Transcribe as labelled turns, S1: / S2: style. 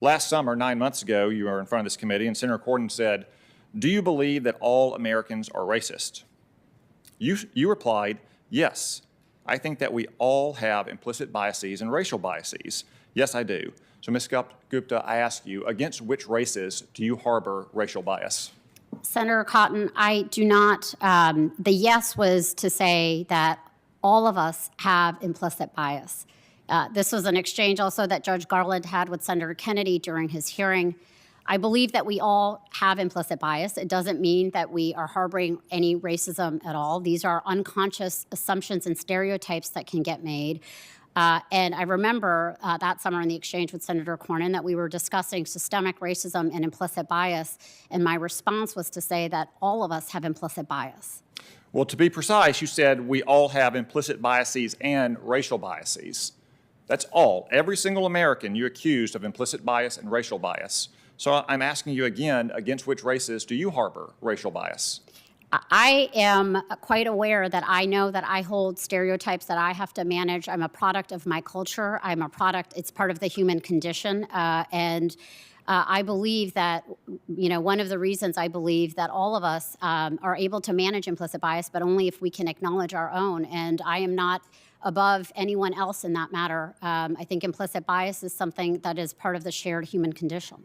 S1: Last summer, 9 months ago, you were in front of this committee, and Senator Corden said, "Do you believe that all Americans are racist?" You replied, "Yes, I think that we all have implicit biases and racial biases. Yes, I do." So, Ms. Gupta, I ask you, against which races do you harbor racial bias?
S2: Senator Cotton, I do not. The yes was to say that all of us have implicit bias. This was an exchange also that Judge Garland had with Senator Kennedy during his hearing. I believe that we all have implicit bias. It doesn't mean that we are harboring any racism at all. These are unconscious assumptions and stereotypes that can get made. And I remember that summer in the exchange with Senator Cornyn that we were discussing systemic racism and implicit bias, and my response was to say that all of us have implicit bias.
S1: Well, to be precise, you said we all have implicit biases and racial biases. That's all. Every single American you accused of implicit bias and racial bias. So I'm asking you again, against which races do you harbor racial bias?
S2: I am quite aware that I know that I hold stereotypes that I have to manage. I'm a product of my culture. I'm a product, it's part of the human condition. I believe that, one of the reasons I believe that all of us are able to manage implicit bias, but only if we can acknowledge our own. And I am not above anyone else in that matter. I think implicit bias is something that is part of the shared human condition.